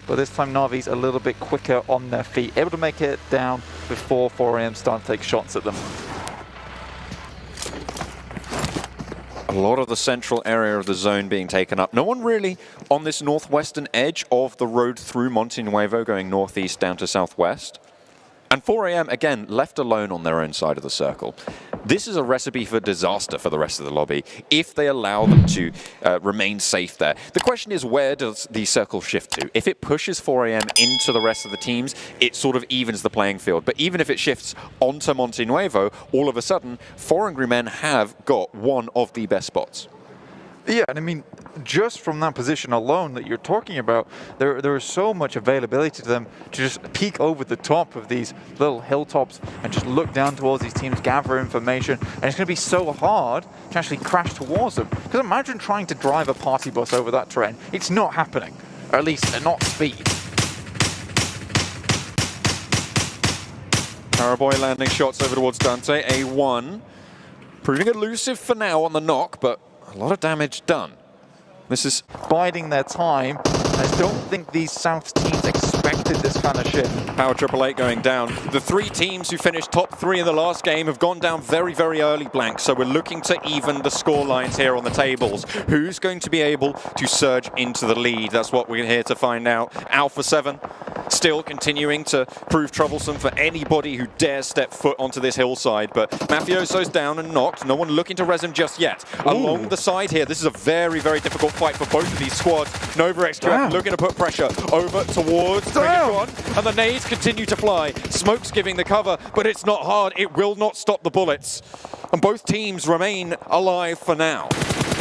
But this time Na'Vi's a little bit quicker on their feet, able to make it down before 4AM start to take shots at them. A lot of the central area of the zone being taken up. No one really on this northwestern edge of the road through Monte Nuevo going northeast down to southwest. And 4AM, again, left alone on their own side of the circle. This is a recipe for disaster for the rest of the lobby if they allow them to remain safe there. The question is, where does the circle shift to? If it pushes 4AM into the rest of the teams, it sort of evens the playing field. But even if it shifts onto Monte Nuevo, all of a sudden, 4 Angry Men have got one of the best spots. Yeah, and I mean, just from that position alone that you're talking about, there is so much availability to them to just peek over the top of these little hilltops and just look down towards these teams, gather information, and it's going to be so hard to actually crash towards them. Because imagine trying to drive a party bus over that terrain. It's not happening, or at least not speed. Paraboy landing shots over towards Dante, A1. Proving elusive for now on the knock, but a lot of damage done. This is biding their time. I don't think these South teams expected this kind of shit. Power 888 going down. The 3 teams who finished top 3 in the last game have gone down very, very early, Blank. So we're looking to even the score lines here on the tables. Who's going to be able to surge into the lead? That's what we're here to find out. Alpha 7 still continuing to prove troublesome for anybody who dares step foot onto this hillside. But Mafioso's down and knocked. No one looking to res him just yet. Ooh. Along the side here, this is a very, very difficult fight for both of these squads. NOVA-XQF looking to put pressure over towards Bigetron, and the nades continue to fly. Smoke's giving the cover, but it's not hard. It will not stop the bullets. And both teams remain alive for now.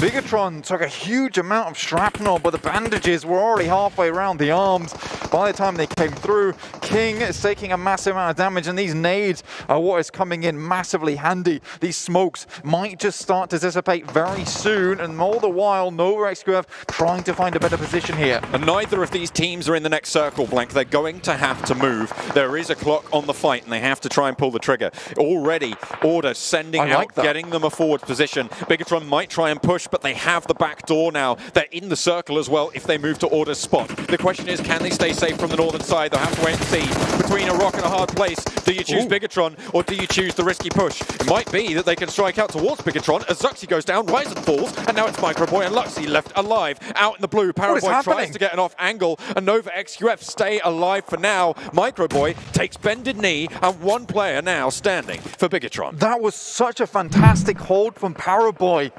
Bigetron took a huge amount of shrapnel, but the bandages were already halfway around the arms by the time they came through. King is taking a massive amount of damage, and these nades are what is coming in massively handy. These smokes might just start to dissipate very soon, and all the while, NOVA-XQF trying to find a better position here. And neither of these teams are in the next circle, Blank. They're going to have to move. There is a clock on the fight, and they have to try and pull the trigger. Already, Order sending out, getting them a forward position. Bigetron might try and push, but they have the back door now. They're in the circle as well if they move to Order's spot. The question is, can they stay safe from the northern side? They'll have to wait and see. Between a rock and a hard place, do you choose Bigetron or do you choose the risky push? It might be that they can strike out towards Bigetron as Zuxi goes down, Ryzen falls, and now it's Microboy and Luxy left alive. Out in the blue, Paraboy tries to get an off angle, and NOVA-XQF stay alive for now. Microboy takes bended knee, and one player now standing for Bigetron. That was such a fantastic hold from Paraboy.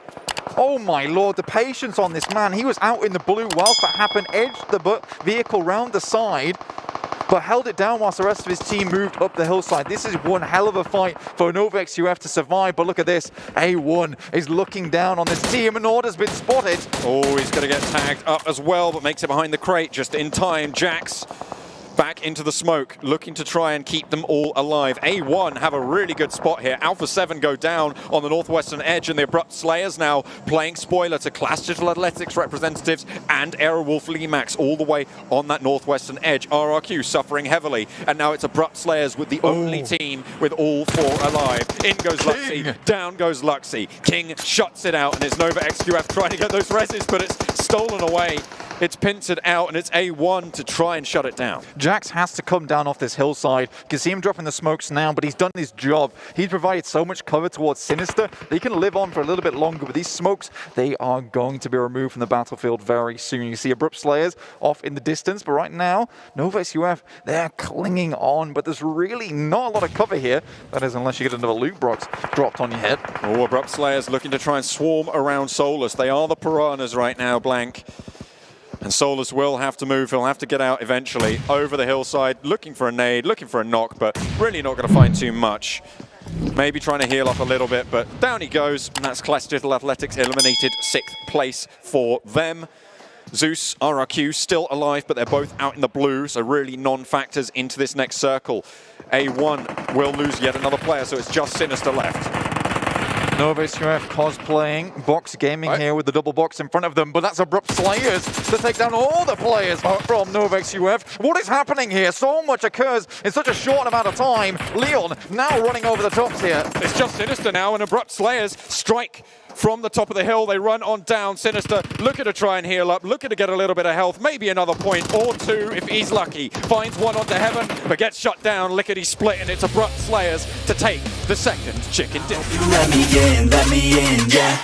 Oh my lord, the patience on this man. He was out in the blue whilst that happened, edged the vehicle round the side, but held it down whilst the rest of his team moved up the hillside. This is one hell of a fight for NOVA-XQF to survive, but look at this. A1 is looking down on this team, and Order's been spotted. Oh, he's going to get tagged up as well, but makes it behind the crate just in time. Jax back into the smoke, looking to try and keep them all alive. A1 have a really good spot here. Alpha 7 go down on the northwestern edge, and the Abrupt Slayers now playing spoiler to Klas Digital Athletics representatives and Aerowolf Limax all the way on that northwestern edge. RRQ suffering heavily, and now it's Abrupt Slayers with the only team with all 4 alive. In goes Luxy, down goes Luxy. King shuts it out, and it's NOVA-XQF trying to get those reses, but it's stolen away. It's pincered out, and it's A1 to try and shut it down. Jax has to come down off this hillside. You can see him dropping the smokes now, but he's done his job. He's provided so much cover towards Sinister that he can live on for a little bit longer, but these smokes, they are going to be removed from the battlefield very soon. You see Abrupt Slayers off in the distance, but right now, NOVA-XQF, they're clinging on, but there's really not a lot of cover here. That is, unless you get another loot box dropped on your head. Oh, Abrupt Slayers looking to try and swarm around Solus. They are the piranhas right now, Blank. And Solus will have to move. He'll have to get out eventually over the hillside, looking for a nade, looking for a knock, but really not going to find too much. Maybe trying to heal up a little bit, but down he goes. And that's Klas Digital Athletics eliminated 6th place for them. Zeus, RRQ still alive, but they're both out in the blue, so really non-factors into this next circle. A1 will lose yet another player, so it's just Sinister left. NOVA-XQF cosplaying, box gaming here with the double box in front of them, but that's Abrupt Slayers to take down all the players from NOVA-XQF. What is happening here? So much occurs in such a short amount of time. Leon now running over the tops here. It's just Sinister now, and Abrupt Slayers strike from the top of the hill. They run on down. Sinister looking to try and heal up, looking to get a little bit of health, maybe another point or two if he's lucky. Finds one onto Heaven, but gets shut down. Lickety split, and it's Abrupt Slayers to take the second chicken dinner. Let me in, yeah.